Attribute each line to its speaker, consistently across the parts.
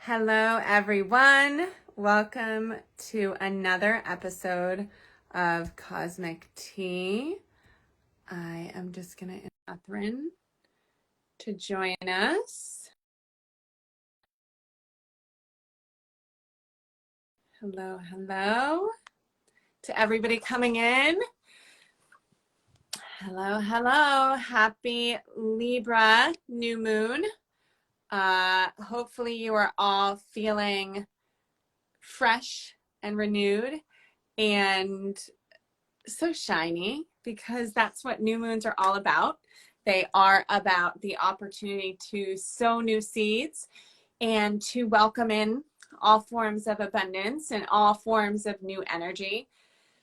Speaker 1: Hello, everyone. Welcome to another episode of Cosmic Tea. I am just going to invite Kathryn to join us. Hello, hello to everybody coming in. Hello, hello. Happy Libra new moon. Hopefully you are all feeling fresh and renewed and so shiny, because that's what new moons are all about. They are about the opportunity to sow new seeds and to welcome in all forms of abundance and all forms of new energy.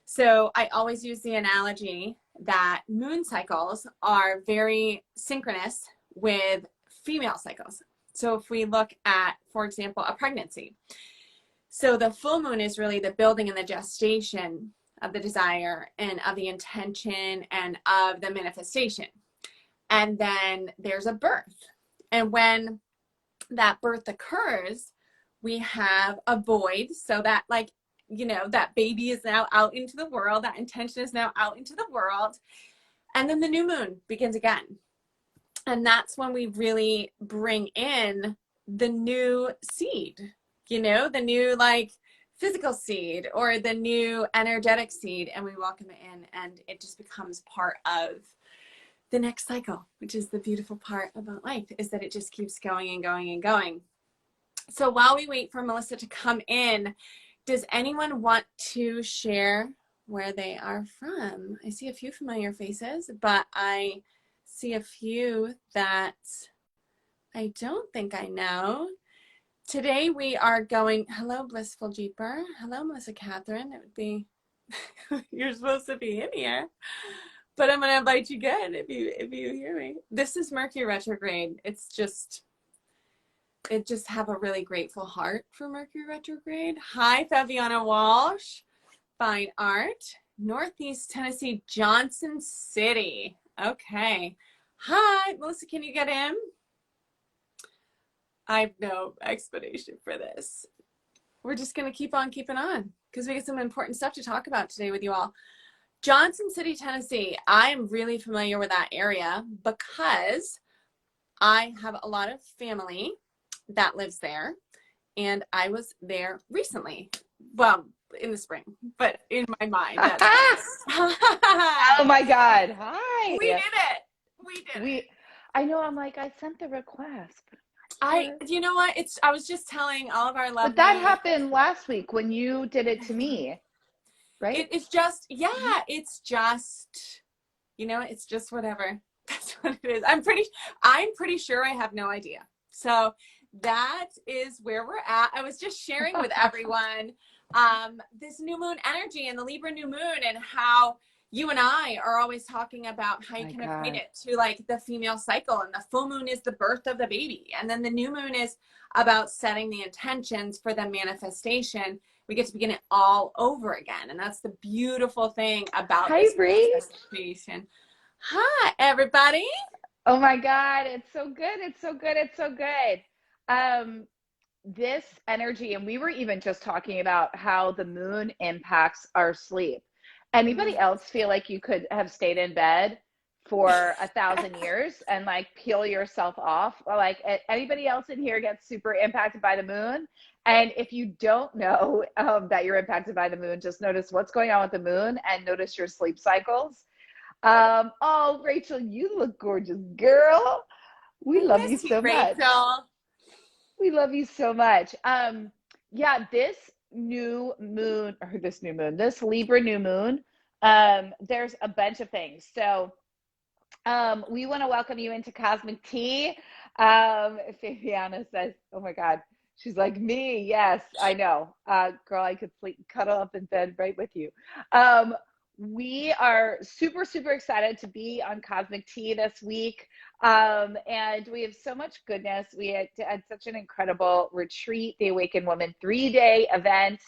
Speaker 1: So I always use the analogy that moon cycles are very synchronous with female cycles. So if we look at, for example, a pregnancy. So the full moon is really the building and the gestation of the desire and of the intention and of the manifestation. And then there's a birth. And when that birth occurs, we have a void. So that, like, you know, that baby is now out into the world. That intention is now out into the world. And then the new moon begins again. And that's when we really bring in the new seed, you know, the new, like, physical seed or the new energetic seed, and we welcome it in, and it just becomes part of the next cycle, which is the beautiful part about life, is that it just keeps going and going and going. So while we wait for Melissa to come in, does anyone want to share where they are from? I see a few familiar faces, but I see a few that I don't think I know. Today we are going, hello, Blissful Jeeper. Hello, Melissa Kathryn. It would be, you're supposed to be in here, but I'm going to invite you again if you hear me. This is Mercury retrograde. It just have a really grateful heart for Mercury retrograde. Hi, Fabiana Walsh. Fine Art. Northeast Tennessee, Johnson City. Okay. Hi, Melissa, can you get in? I have no explanation for this. We're just going to keep on keeping on because we get some important stuff to talk about today with you all. Johnson City, Tennessee. I'm really familiar with that area because I have a lot of family that lives there, and I was there recently. Well, in the spring, but in my mind.
Speaker 2: Oh my God. Hi.
Speaker 1: We did it. We did it.
Speaker 2: I know, I'm like, I sent the request.
Speaker 1: You know what? I was just telling all of our lovely.
Speaker 2: But that happened last week when you did it to me, right?
Speaker 1: It's just, yeah, it's just, you know, it's just whatever. That's what it is. I'm pretty sure I have no idea. So that is where we're at. I was just sharing with everyone this new moon energy and the Libra new moon, and how you and I are always talking about how you can equate it to, like, the female cycle, and the full moon is the birth of the baby, and then the new moon is about setting the intentions for the manifestation. We get to begin it all over again, and that's the beautiful thing about this manifestation. Hi, everybody.
Speaker 2: Oh my God, it's so good. It's so good. It's so good. This energy, and we were even just talking about how the moon impacts our sleep. Anybody else feel like you could have stayed in bed for 1,000 years and, like, peel yourself off? Or, like, anybody else in here gets super impacted by the moon? And if you don't know that you're impacted by the moon, just notice what's going on with the moon and notice your sleep cycles. Oh, Rachel, you look gorgeous, girl. We love you so much.
Speaker 1: Rachel.
Speaker 2: We love you so much. Yeah, this Libra new moon, there's a bunch of things. So we want to welcome you into Cosmic Tea. Fabiana says, oh my God, she's like, me, yes, I know. Girl, I could cuddle up in bed right with you. We are super, super excited to be on Cosmic Tea this week. And we have so much goodness. We had such an incredible retreat, the Awakened Woman 3-day event.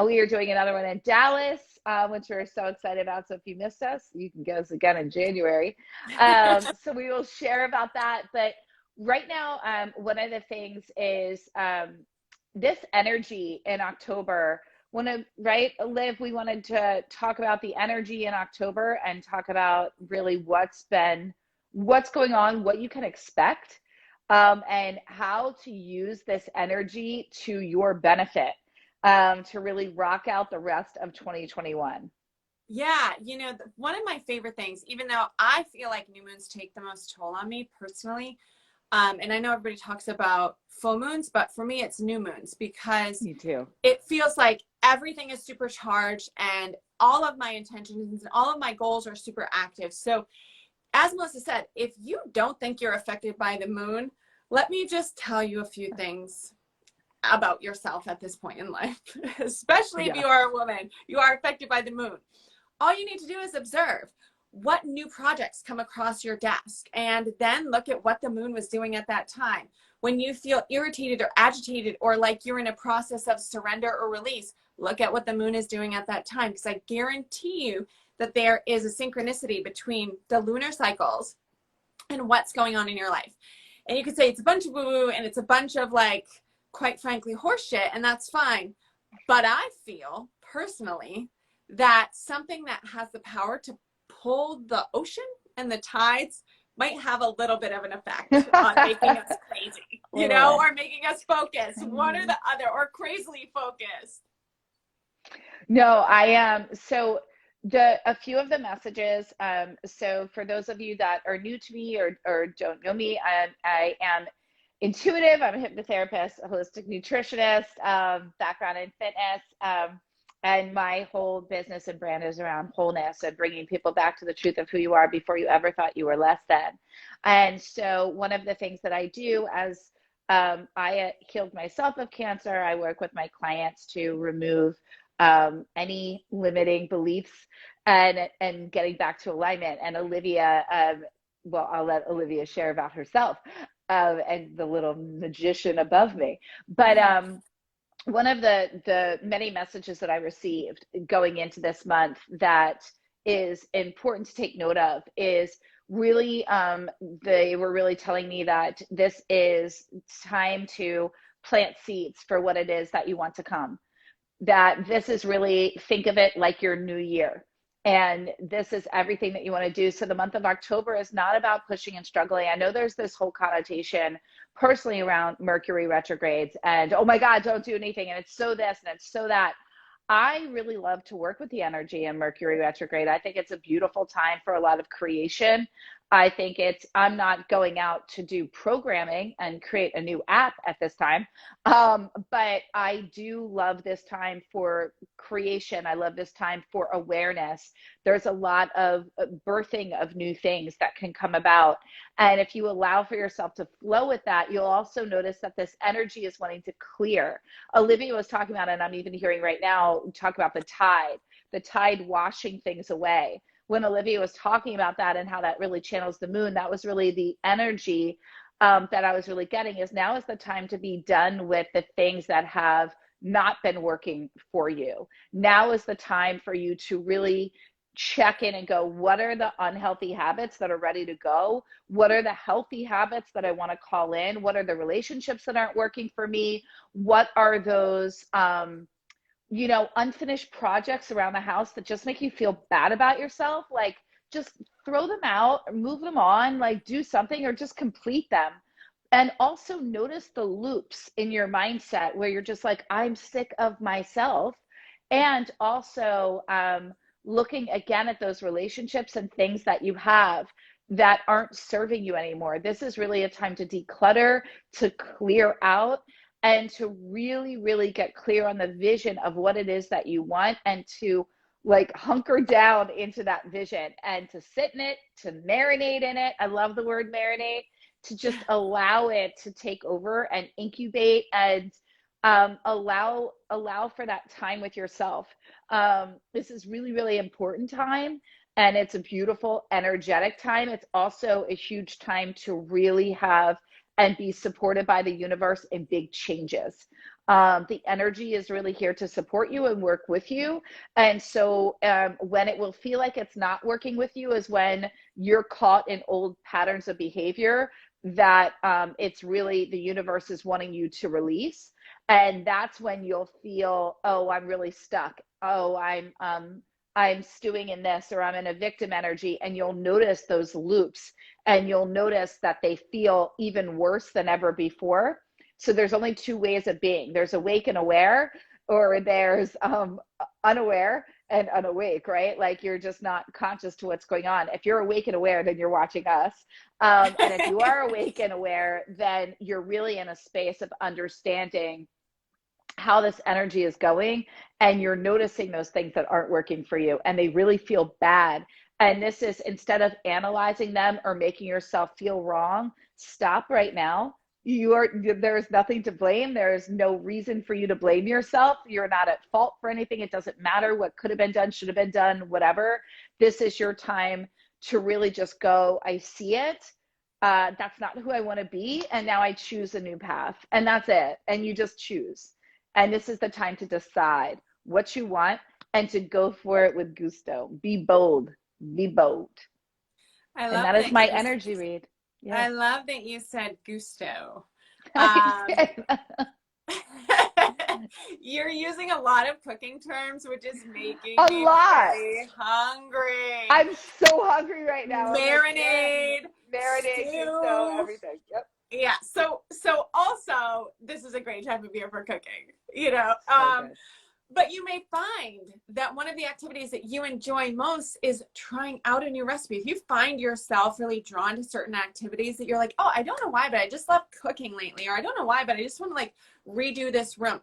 Speaker 2: We are doing another one in Dallas, which we're so excited about. So if you missed us, you can get us again in January. So we will share about that. But right now, one of the things is this energy in October, right, Liv, we wanted to talk about the energy in October and talk about really what's going on, what you can expect, and how to use this energy to your benefit, to really rock out the rest of 2021.
Speaker 1: Yeah, one of my favorite things, even though I feel like new moons take the most toll on me personally, and I know everybody talks about full moons, but for me, it's new moons because
Speaker 2: Me too.
Speaker 1: it feels like everything is supercharged and all of my intentions and all of my goals are super active. So, as Melissa said, if you don't think you're affected by the moon, let me just tell you a few things about yourself at this point in life, especially if
Speaker 2: Yeah.
Speaker 1: you are a woman, you are affected by the moon. All you need to do is observe what new projects come across your desk and then look at what the moon was doing at that time. When you feel irritated or agitated or like you're in a process of surrender or release, look at what the moon is doing at that time, because I guarantee you that there is a synchronicity between the lunar cycles and what's going on in your life. And you could say it's a bunch of woo-woo and it's a bunch of, like, quite frankly, horseshit, and that's fine. But I feel personally that something that has the power to pull the ocean and the tides might have a little bit of an effect on making us crazy, or making us focus, one or the other, or crazily focused.
Speaker 2: No, I am. So a few of the messages. So for those of you that are new to me or don't know me, I am intuitive. I'm a hypnotherapist, a holistic nutritionist, background in fitness. And my whole business and brand is around wholeness and bringing people back to the truth of who you are before you ever thought you were less than. And so one of the things that I do as I healed myself of cancer, I work with my clients to remove any limiting beliefs and getting back to alignment. And Olivia, well, I'll let Olivia share about herself and the little magician above me. But one of the many messages that I received going into this month that is important to take note of is really, they were really telling me that this is time to plant seeds for what it is that you want to come. That this is really, think of it like your new year. And this is everything that you want to do. So the month of October is not about pushing and struggling. I know there's this whole connotation personally around Mercury retrogrades and, oh my God, don't do anything. And it's so this and it's so that. I really love to work with the energy in Mercury retrograde. I think it's a beautiful time for a lot of creation. I think I'm not going out to do programming and create a new app at this time. But I do love this time for creation. I love this time for awareness. There's a lot of birthing of new things that can come about. And if you allow for yourself to flow with that, you'll also notice that this energy is wanting to clear. Olivia was talking about, and I'm even hearing right now, talk about the tide washing things away. When Olivia was talking about that and how that really channels the moon, that was really the energy that I was really getting, is now is the time to be done with the things that have not been working for you. Now is the time for you to really check in and go, what are the unhealthy habits that are ready to go? What are the healthy habits that I want to call in? What are the relationships that aren't working for me? What are those unfinished projects around the house that just make you feel bad about yourself? Like, just throw them out or move them on, like do something or just complete them. And also notice the loops in your mindset where you're just like, I'm sick of myself. And also looking again at those relationships and things that you have that aren't serving you anymore. This is really a time to declutter, to clear out, and to really, really get clear on the vision of what it is that you want, and to like hunker down into that vision and to sit in it, to marinate in it. I love the word marinate, to just allow it to take over and incubate and allow for that time with yourself. This is really, really important time. And it's a beautiful, energetic time. It's also a huge time to really have and be supported by the universe in big changes. The energy is really here to support you and work with you. And so when it will feel like it's not working with you is when you're caught in old patterns of behavior. that it's really the universe is wanting you to release. And that's when you'll feel, oh, I'm really stuck. Oh, I'm stewing in this, or I'm in a victim energy. And you'll notice those loops, and you'll notice that they feel even worse than ever before. So there's only two ways of being. There's awake and aware, or there's unaware and unawake, right? Like you're just not conscious to what's going on. If you're awake and aware, then you're watching us. And if you are awake and aware, then you're really in a space of understanding how this energy is going, and you're noticing those things that aren't working for you, and they really feel bad. And this is, instead of analyzing them or making yourself feel wrong, stop right now. There's nothing to blame. There's no reason for you to blame yourself. You're not at fault for anything. It doesn't matter what could have been done, should have been done, whatever. This is your time to really just go, I see it. That's not who I want to be. And now I choose a new path. And that's it. And you just choose. And this is the time to decide what you want and to go for it with gusto. Be bold. Be bold. And that is my energy read.
Speaker 1: Yeah. I love that you said gusto. You're using a lot of cooking terms, which is making me very hungry.
Speaker 2: I'm so hungry right now.
Speaker 1: Marinade,
Speaker 2: gusto, everything. Yep.
Speaker 1: Yeah. So also, this is a great time of year for cooking, you know. But you may find that one of the activities that you enjoy most is trying out a new recipe. If you find yourself really drawn to certain activities that you're like, oh, I don't know why, but I just love cooking lately, or I don't know why, but I just want to like redo this room.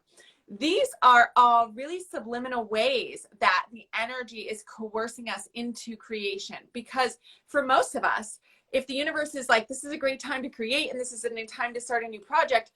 Speaker 1: These are all really subliminal ways that the energy is coercing us into creation. Because for most of us, if the universe is like, this is a great time to create, and this is a new time to start a new project,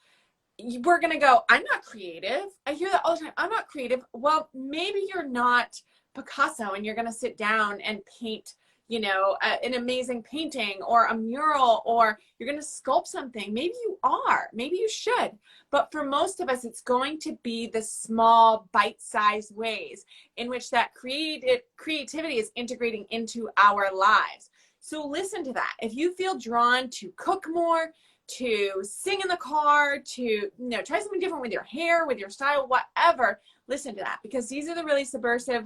Speaker 1: we're going to go, I'm not creative. I hear that all the time. I'm not creative. Well, maybe you're not Picasso and you're going to sit down and paint, you know, an amazing painting or a mural, or you're going to sculpt something. Maybe you are. Maybe you should. But for most of us, it's going to be the small bite-sized ways in which that creativity is integrating into our lives. So listen to that. If you feel drawn to cook more, to sing in the car, to, you know, try something different with your hair, with your style, whatever, listen to that, because these are the really subversive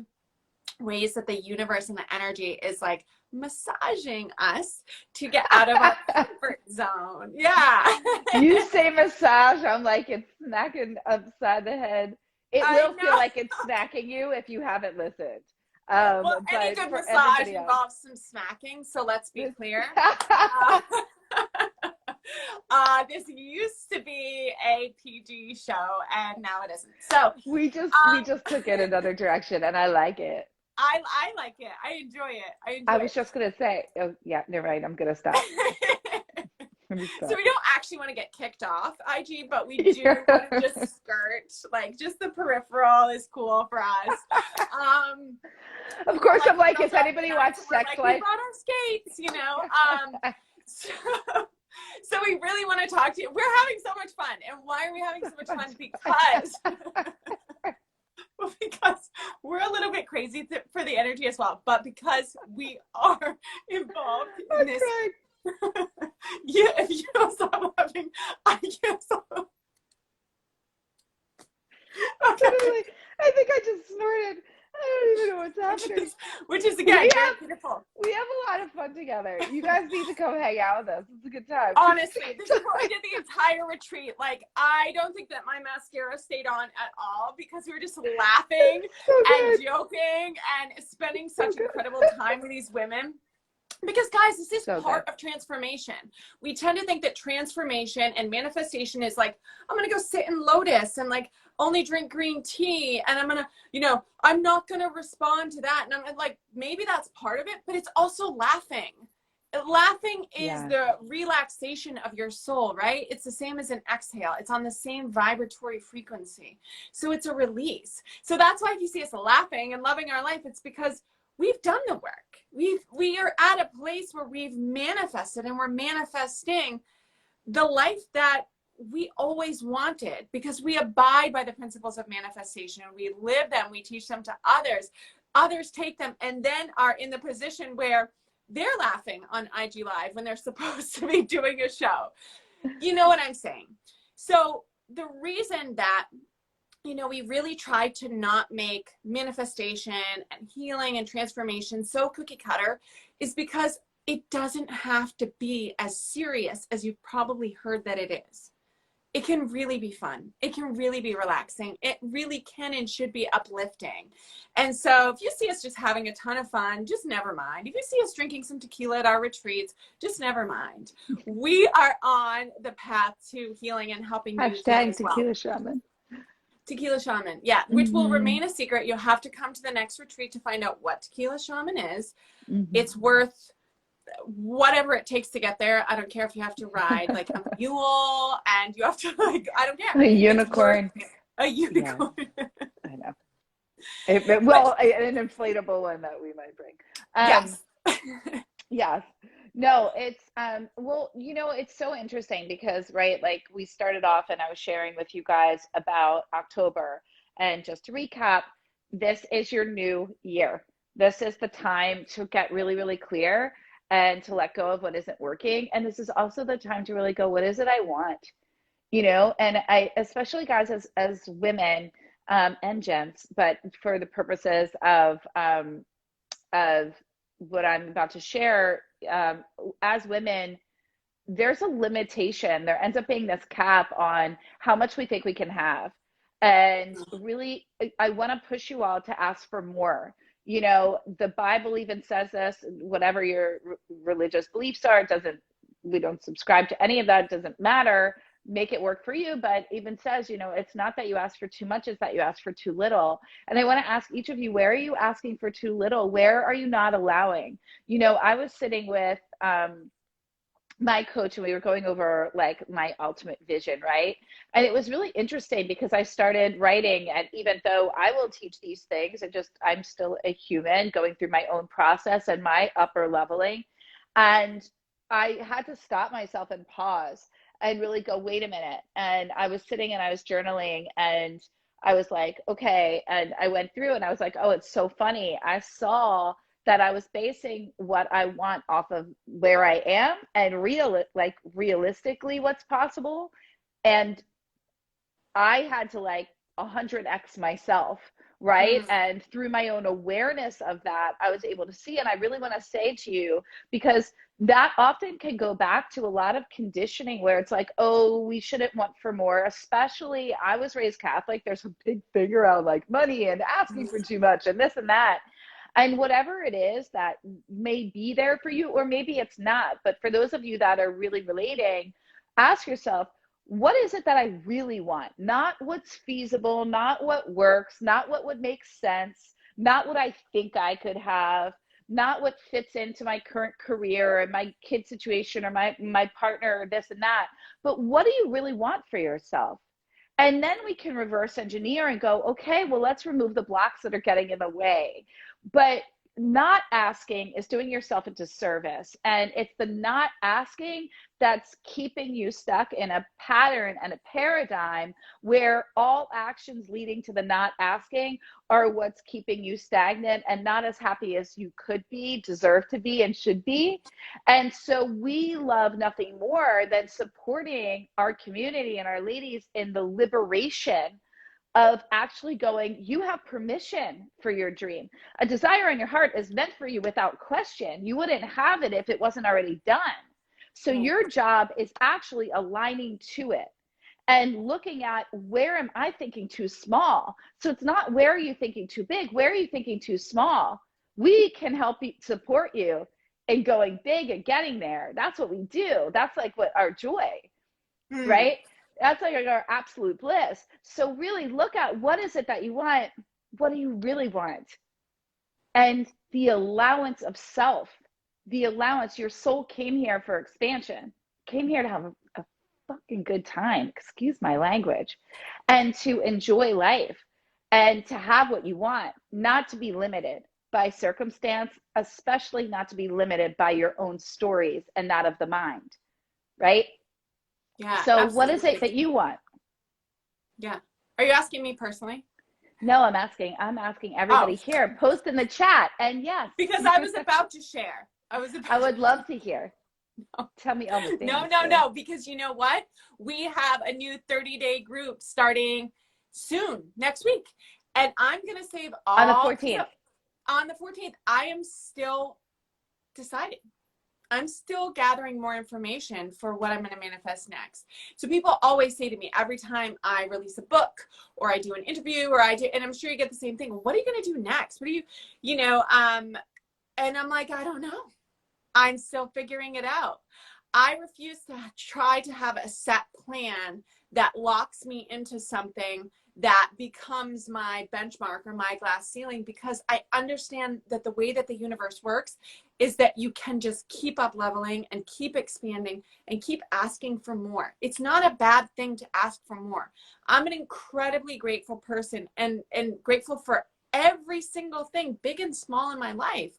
Speaker 1: ways that the universe and the energy is like massaging us to get out of our comfort zone. Yeah.
Speaker 2: You say massage, I'm like, it's smacking upside the head. It will feel like it's smacking you if you haven't listened.
Speaker 1: Well, any good massage involves some smacking, so let's be clear. This used to be a PG show, and now it isn't. So
Speaker 2: we just took it another direction, and I like it.
Speaker 1: I like it. I enjoy it.
Speaker 2: I was just gonna say, oh yeah, never mind. I'm gonna stop.
Speaker 1: So we don't actually want to get kicked off IG, but we do want to just skirt, like just the peripheral is cool for us.
Speaker 2: Of course, like, I'm like, if anybody wants sex life,
Speaker 1: we brought our skates, you know. So we really want to talk to you. We're having so much fun. And why are we having so much fun? Because we're a little bit crazy for the energy as well. But because we are involved in this. Yeah, if you don't stop laughing, I can't stop.
Speaker 2: Okay. I think I just snorted. I don't even know what's happening.
Speaker 1: Which is again, beautiful.
Speaker 2: We have a lot of fun together. You guys need to come hang out with us. It's a good time.
Speaker 1: Honestly, this is what we did the entire retreat. Like, I don't think that my mascara stayed on at all because we were just laughing and joking and spending such incredible time with these women. Because guys, this is part of transformation. We tend to think that transformation and manifestation is like, I'm going to go sit in lotus and like only drink green tea. And I'm going to, you know, I'm not going to respond to that. And I'm like, maybe that's part of it, but it's also laughing. Laughing is the relaxation of your soul, right? It's the same as an exhale. It's on the same vibratory frequency. So it's a release. So that's why if you see us laughing and loving our life, it's because we've done the work. We are at a place where we've manifested, and we're manifesting the life that we always wanted, because we abide by the principles of manifestation. We live them, we teach them to others. Others take them and then are in the position where they're laughing on IG Live when they're supposed to be doing a show. You know what I'm saying? So the reason that, you know, we really try to not make manifestation and healing and transformation so cookie cutter is because it doesn't have to be as serious as you've probably heard that it is. It can really be fun. It can really be relaxing. It really can and should be uplifting. And so if you see us just having a ton of fun, just never mind. If you see us drinking some tequila at our retreats, just never mind. We are on the path to healing and helping you heal
Speaker 2: Hashtag
Speaker 1: as well.
Speaker 2: tequila shaman.
Speaker 1: Tequila shaman, yeah, which will remain a secret. You'll have to come to the next retreat to find out what tequila shaman is. It's worth whatever it takes to get there. I don't care if you have to ride like a mule and you have to like, I don't care.
Speaker 2: A unicorn.
Speaker 1: A unicorn.
Speaker 2: Yeah, I know. Well, an inflatable one that we might bring.
Speaker 1: Yes.
Speaker 2: Yes. No, it's well, you know, it's so interesting because, right, like we started off and I was sharing with you guys about October. And just to recap, this is your new year. This is the time to get really, really clear and to let go of what isn't working. And this is also the time to really go, what is it I want? You know, and I, especially guys as women and gents, but for the purposes of what I'm about to share, as women, there's a limitation. There ends up being this cap on how much we think we can have. And really, I want to push you all to ask for more. You know, the Bible even says this, whatever your religious beliefs are, it doesn't, we don't subscribe to any of that, it doesn't matter. Make it work for you, but even says, you know, it's not that you ask for too much, it's that you ask for too little. And I want to ask each of you, where are you asking for too little? Where are you not allowing? You know, I was sitting with my coach and we were going over like my ultimate vision, right? And it was really interesting because I started writing, and even though I will teach these things, I'm still a human going through my own process and my upper leveling. And I had to stop myself and pause and really go, wait a minute. And I was sitting and I was journaling and I was like, okay. And I went through and I was like, oh, it's so funny. I saw that I was basing what I want off of where I am and realistically what's possible. And I had to like 100x myself, right? And through my own awareness of that, I was able to see. And I really want to say to you, because that often can go back to a lot of conditioning where it's like, oh, we shouldn't want for more. Especially, I was raised Catholic. There's a big thing around like money and asking for too much and this and that. And whatever it is that may be there for you, or maybe it's not. But for those of you that are really relating, ask yourself, what is it that I really want? Not what's feasible, not what works, not what would make sense, not what I think I could have, not what fits into my current career and my kid situation or my partner or this and that. But what do you really want for yourself? And then we can reverse engineer and go, okay, well, let's remove the blocks that are getting in the way. But not asking is doing yourself a disservice. And it's the not asking that's keeping you stuck in a pattern and a paradigm where all actions leading to the not asking are what's keeping you stagnant and not as happy as you could be, deserve to be, and should be. And so we love nothing more than supporting our community and our ladies in the liberation of actually going, you have permission for your dream. A desire in your heart is meant for you without question. You wouldn't have it if it wasn't already done. So your job is actually aligning to it and looking at, where am I thinking too small? So it's not, where are you thinking too big? Where are you thinking too small? We can help you, support you in going big and getting there. That's what we do. That's like what our joy, right? That's like our absolute bliss. So really look at, what is it that you want? What do you really want? And the allowance of self, the allowance, your soul came here for expansion, came here to have a fucking good time, excuse my language, and to enjoy life and to have what you want, not to be limited by circumstance, especially not to be limited by your own stories and that of the mind, right?
Speaker 1: Yeah.
Speaker 2: So
Speaker 1: absolutely.
Speaker 2: what is it that you want?
Speaker 1: Yeah. Are you asking me personally?
Speaker 2: No, I'm asking everybody here. Post in the chat. And yes.
Speaker 1: Because I was about to share. I was about
Speaker 2: I would love to hear. Tell me all the
Speaker 1: no,
Speaker 2: things,
Speaker 1: no,
Speaker 2: girl.
Speaker 1: no, because you know what? We have a new 30-day group starting soon, next week. And I'm going to save
Speaker 2: On the
Speaker 1: all, because
Speaker 2: 14th.
Speaker 1: on the 14th, I am still deciding. I'm still gathering more information for what I'm going to manifest next. So people always say to me every time I release a book or I do an interview or I do, and I'm sure you get the same thing. What are you going to do next? What are and I'm like, I don't know. I'm still figuring it out. I refuse to try to have a set plan that locks me into something that becomes my benchmark or my glass ceiling, because I understand that the way that the universe works is that you can just keep up leveling and keep expanding and keep asking for more. It's not a bad thing to ask for more. I'm an incredibly grateful person and grateful for every single thing, big and small, in my life.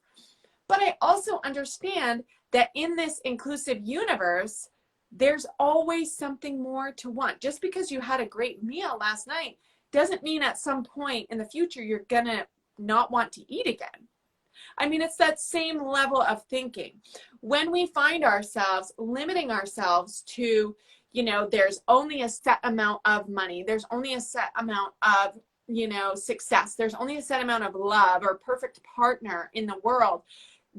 Speaker 1: But I also understand that in this inclusive universe, there's always something more to want. Just because you had a great meal last night doesn't mean at some point in the future you're going to not want to eat again. I mean, it's that same level of thinking. When we find ourselves limiting ourselves to, there's only a set amount of money, there's only a set amount of, success, there's only a set amount of love or perfect partner in the world,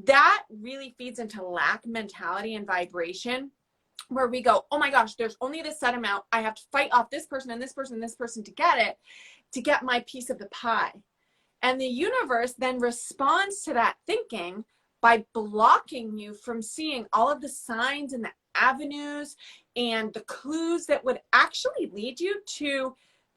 Speaker 1: that really feeds into lack mentality and vibration, where we go, oh my gosh, there's only this set amount. I have to fight off this person and this person and this person to get it, to get my piece of the pie. And the universe then responds to that thinking by blocking you from seeing all of the signs and the avenues and the clues that would actually lead you to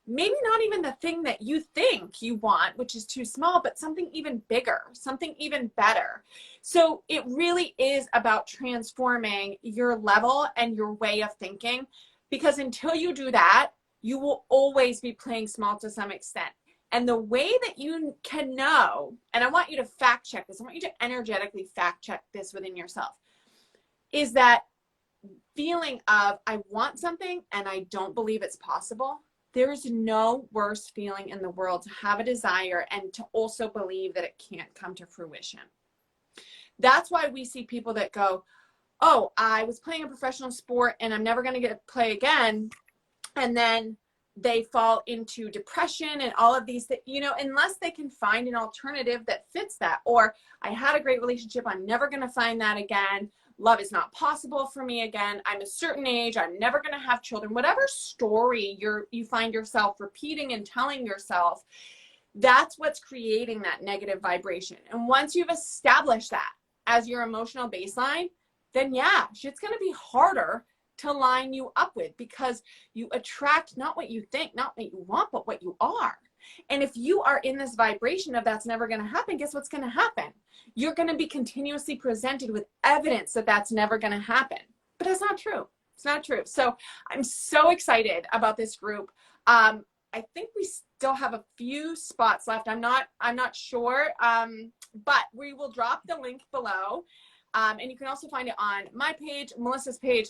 Speaker 1: maybe not even the thing that you think you want, which is too small, but something even bigger, something even better. So it really is about transforming your level and your way of thinking, because until you do that, you will always be playing small to some extent. And the way that you can know, and I want you to fact check this, I want you to energetically fact check this within yourself, is that feeling of, I want something and I don't believe it's possible. There's no worse feeling in the world to have a desire and to also believe that it can't come to fruition. That's why we see people that go, oh, I was playing a professional sport and I'm never going to get to play again. And then they fall into depression and all of these things, unless they can find an alternative that fits that. Or I had a great relationship, I'm never going to find that again. Love is not possible for me again. I'm a certain age, I'm never going to have children. Whatever story you find yourself repeating and telling yourself, that's what's creating that negative vibration. And once you've established that as your emotional baseline, then yeah, shit's going to be harder to line you up with, because you attract not what you think, not what you want, but what you are. And if you are in this vibration of that's never going to happen, guess what's going to happen? You're going to be continuously presented with evidence that that's never going to happen. But that's not true. It's not true. So I'm so excited about this group. I think we still have a few spots left. I'm not sure, but we will drop the link below. And you can also find it on my page, Melissa's page.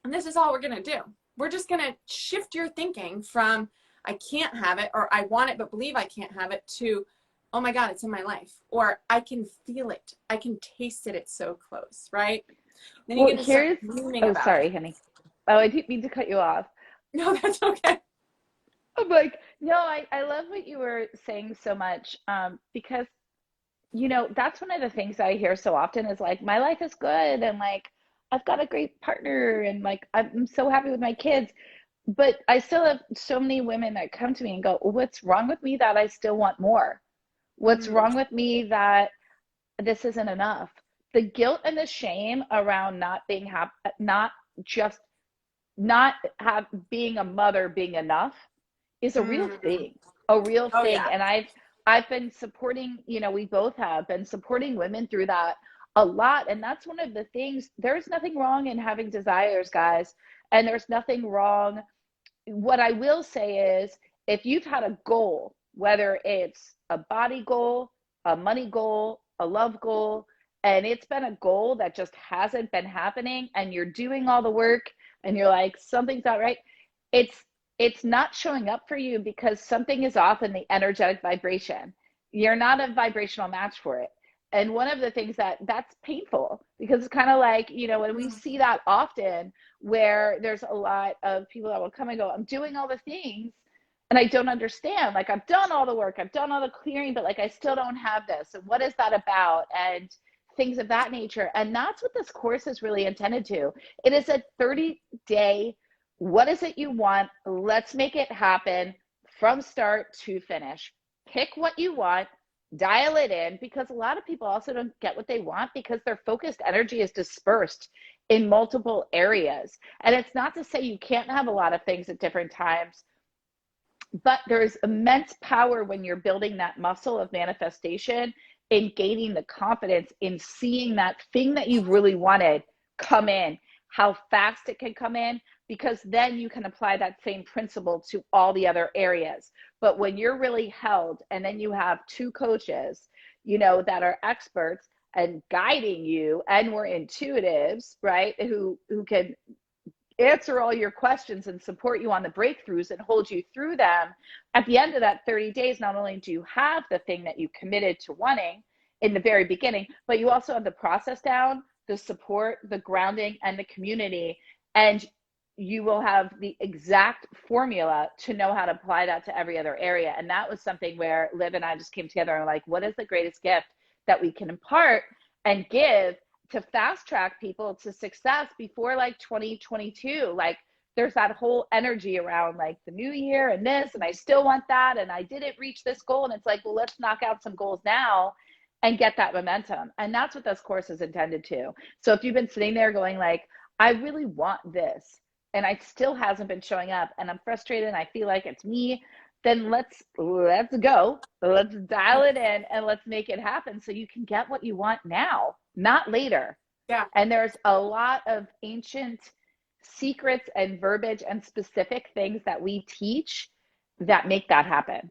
Speaker 1: And this is all we're going to do. We're just going to shift your thinking from I can't have it, or I want it but believe I can't have it, to, oh my God, it's in my life, or I can feel it, I can taste it, it's so close, right? Then you
Speaker 2: Well,
Speaker 1: get to start
Speaker 2: here's,
Speaker 1: dreaming
Speaker 2: oh,
Speaker 1: about it.
Speaker 2: sorry, honey. Oh, I didn't mean to cut you off.
Speaker 1: No, that's okay.
Speaker 2: I'm like, no, I love what you were saying so much, because, that's one of the things I hear so often is like, my life is good, and like, I've got a great partner, and like, I'm so happy with my kids. But I still have so many women that come to me and go, what's wrong with me that I still want more? What's wrong with me that this isn't enough? The guilt and the shame around not being happy, not just not have being a mother being enough is a real thing, a real
Speaker 1: Oh
Speaker 2: thing.
Speaker 1: yeah.
Speaker 2: And I've been supporting, we both have been supporting women through that a lot. And that's one of the things. There's nothing wrong in having desires, guys. And there's nothing wrong. What I will say is, if you've had a goal, whether it's a body goal, a money goal, a love goal, and it's been a goal that just hasn't been happening, and you're doing all the work and you're like, something's not right, it's not showing up for you because something is off in the energetic vibration. You're not a vibrational match for it. And one of the things that's painful, because it's kind of like, you know, when we see that often, where there's a lot of people that will come and go, I'm doing all the things and I don't understand. Like, I've done all the work, I've done all the clearing, but like, I still don't have this. And what is that about? And things of that nature. And that's what this course is really intended to. It is a 30-day, what is it you want? Let's make it happen from start to finish. Pick what you want, dial it in, because a lot of people also don't get what they want because their focused energy is dispersed in multiple areas. And it's not to say you can't have a lot of things at different times, but there's immense power when you're building that muscle of manifestation, in gaining the confidence in seeing that thing that you've really wanted come in, how fast it can come in, because then you can apply that same principle to all the other areas. But when you're really held, and then you have two coaches, you know, that are experts and guiding you, and we're intuitives, right? Who can answer all your questions and support you on the breakthroughs and hold you through them. At the end of that 30 days, not only do you have the thing that you committed to wanting in the very beginning, but you also have the process down, the support, the grounding, and the community. And you will have the exact formula to know how to apply that to every other area. And that was something where Liv and I just came together and like, what is the greatest gift that we can impart and give to fast track people to success before like 2022? Like, there's that whole energy around like the new year and this, and I still want that, and I didn't reach this goal. And it's like, well, let's knock out some goals now and get that momentum. And that's what this course is intended to. So if you've been sitting there going like, I really want this, and I still hasn't been showing up, and I'm frustrated, and I feel like it's me, then let's go. Let's dial it in and let's make it happen so you can get what you want now, not later.
Speaker 1: Yeah.
Speaker 2: And there's a lot of ancient secrets and verbiage and specific things that we teach that make that happen.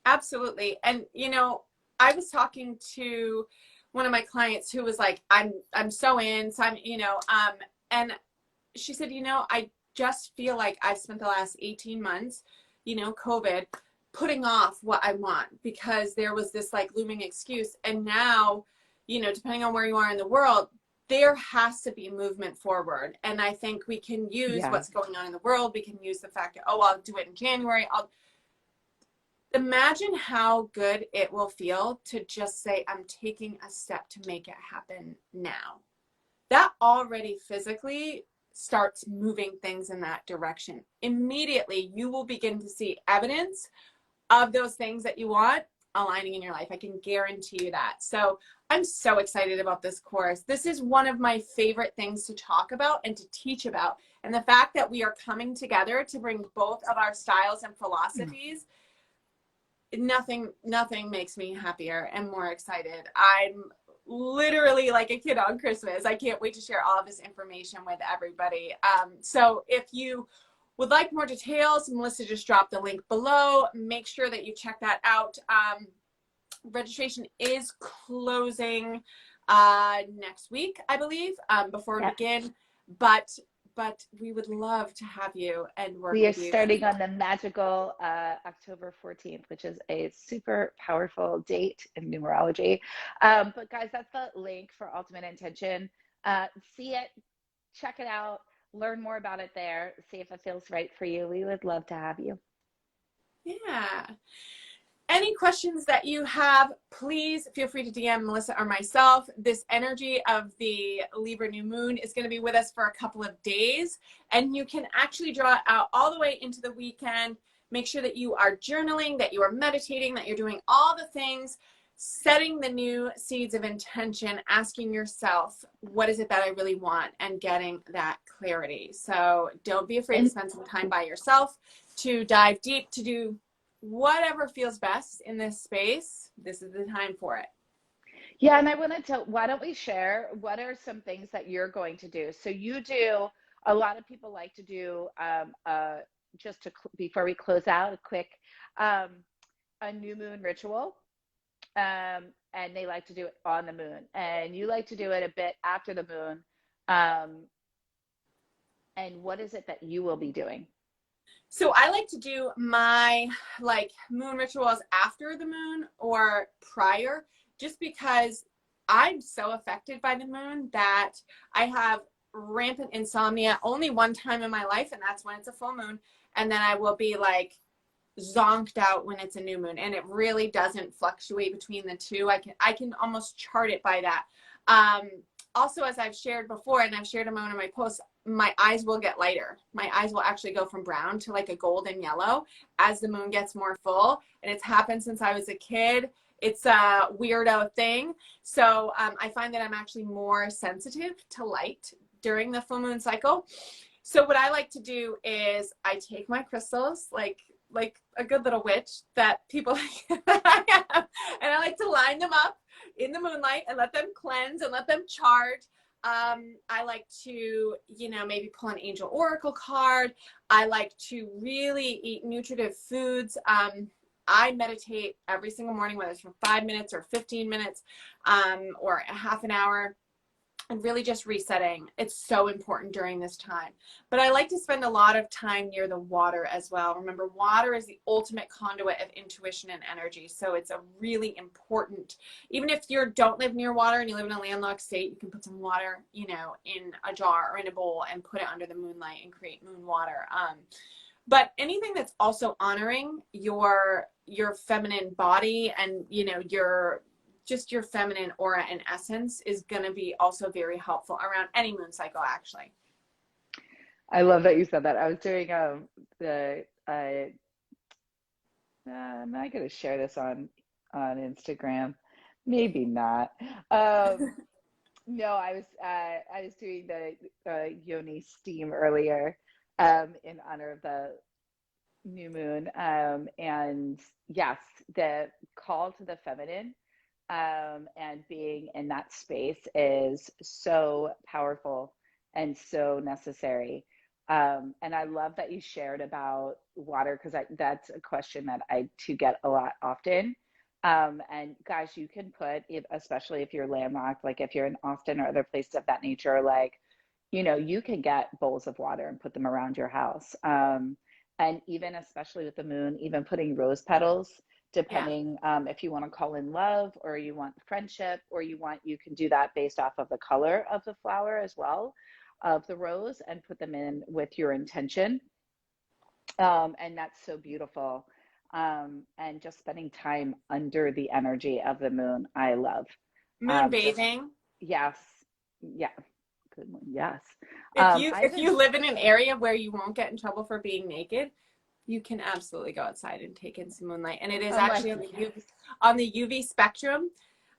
Speaker 1: Absolutely. And, you know, I was talking to one of my clients who was like, I'm so in, so I'm, you know, and she said, you know, I just feel like I've spent the last 18 months, you know, COVID, putting off what I want because there was this like looming excuse. And now, you know, depending on where you are in the world, there has to be movement forward. And I think we can use what's going on in the world. We can use the fact that, oh, I'll do it in January. Imagine how good it will feel to just say, I'm taking a step to make it happen now. That already physically starts moving things in that direction. Immediately, you will begin to see evidence of those things that you want aligning in your life. I can guarantee you that. So I'm so excited about this course. This is one of my favorite things to talk about and to teach about. And the fact that we are coming together to bring both of our styles and philosophies, nothing makes me happier and more excited. I'm literally like a kid on Christmas. I can't wait to share all of this information with everybody. So if you would like more details, Melissa just dropped the link below. Make sure that you check that out. Registration is closing next week, I believe, before we begin. But we would love to have you and work with you.
Speaker 2: We are starting on the magical October 14th, which is a super powerful date in numerology. But guys, that's the link for Ultimate Intention. See it, check it out, learn more about it there, see if it feels right for you. We would love to have you.
Speaker 1: Yeah. Any questions that you have, please feel free to DM Melissa or myself. This energy of the Libra new moon is going to be with us for a couple of days, and you can actually draw it out all the way into the weekend. Make sure that you are journaling, that you are meditating, that you're doing all the things, setting the new seeds of intention, asking yourself, what is it that I really want, and getting that clarity. So don't be afraid to spend some time by yourself, to dive deep, to do whatever feels best in this space. This is the time for it.
Speaker 2: Yeah, and I wanted to, why don't we share what are some things that you're going to do? So you do, a lot of people like to do, just to, before we close out, a quick, a new moon ritual. And they like to do it on the moon. And you like to do it a bit after the moon. And what is it that you will be doing?
Speaker 1: So I like to do my like moon rituals after the moon or prior, just because I'm so affected by the moon that I have rampant insomnia only one time in my life, and that's when it's a full moon. And then I will be like zonked out when it's a new moon, and it really doesn't fluctuate between the two. I can almost chart it by that. Also, as I've shared before, and I've shared in one of my posts, my eyes will get lighter. My eyes will actually go from brown to like a golden yellow as the moon gets more full, and it's happened since I was a kid. It's a weirdo thing. So I find that I'm actually more sensitive to light during the full moon cycle. So what I like to do is I take my crystals, like a good little witch that people and I like to line them up in the moonlight and let them cleanse and let them charge. I like to, maybe pull an angel oracle card. I like to really eat nutritive foods. I meditate every single morning, whether it's for 5 minutes or 15 minutes, or a half an hour. And really just resetting. It's so important during this time. But I like to spend a lot of time near the water as well. Remember, water is the ultimate conduit of intuition and energy. So it's a really important, even if you don't live near water and you live in a landlocked state, you can put some water, in a jar or in a bowl and put it under the moonlight and create moon water. But anything that's also honoring your feminine body and, your feminine aura and essence is going to be also very helpful around any moon cycle, actually.
Speaker 2: I love that you said that. I was doing am I going to share this on Instagram? Maybe not. No, I was doing the yoni steam earlier in honor of the new moon. And yes, the call to the feminine and being in that space is so powerful and so necessary. And I love that you shared about water, because that's a question that I too get a lot often. And guys, you can put, especially if you're landlocked, like if you're in Austin or other places of that nature, like, you can get bowls of water and put them around your house. And even especially with the moon, even putting rose petals, depending if you want to call in love or you want friendship, or you can do that based off of the color of the flower as well, of the rose, and put them in with your intention. And that's so beautiful. And just spending time under the energy of the moon, I love.
Speaker 1: Moon bathing.
Speaker 2: Yes. Yeah. Good one. Yes.
Speaker 1: If you live in an area where you won't get in trouble for being naked, you can absolutely go outside and take in some moonlight. And it is actually on the UV spectrum,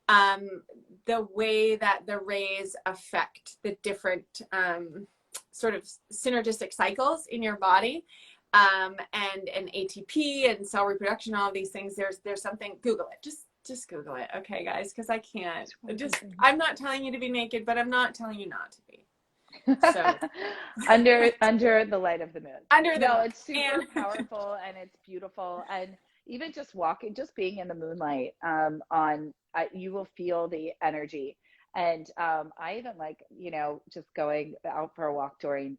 Speaker 1: the way that the rays affect the different sort of synergistic cycles in your body, and ATP and cell reproduction, all of these things. There's something, Google it. Just Google it. Okay, guys, because I can't. I'm not telling you to be naked, but I'm not telling you not to be. So
Speaker 2: under the light of the moon. It's super powerful and it's beautiful. And even just walking, just being in the moonlight, you will feel the energy. And I even like, just going out for a walk during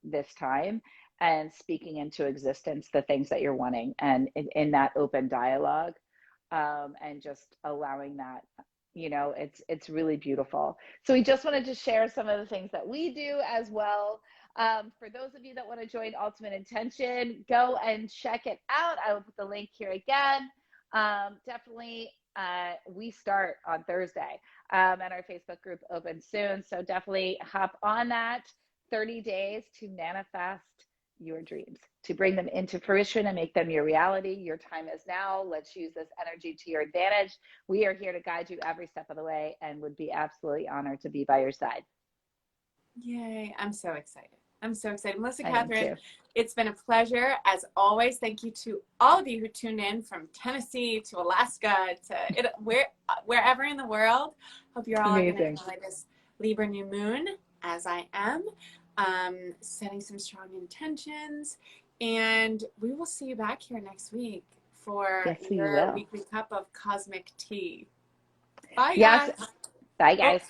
Speaker 2: this time and speaking into existence the things that you're wanting, and in that open dialogue, and just allowing that. It's really beautiful. So we just wanted to share some of the things that we do as well. For those of you that want to join Ultimate Intention, go and check it out. I will put the link here again. Definitely, we start on Thursday, and our Facebook group opens soon. So definitely hop on that. 30 days to manifest your dreams, to bring them into fruition and make them your reality. Your time is now. Let's use this energy to your advantage. We are here to guide you every step of the way and would be absolutely honored to be by your side.
Speaker 1: Yay. I'm so excited. Melissa, Kathryn, it's been a pleasure as always. Thank you to all of you who tuned in from Tennessee to Alaska to wherever in the world. Hope you're all going to enjoy this Libra new moon as I am. Setting some strong intentions, and we will see you back here next week for your weekly cup of cosmic tea. Bye, guys.
Speaker 2: Bye, guys.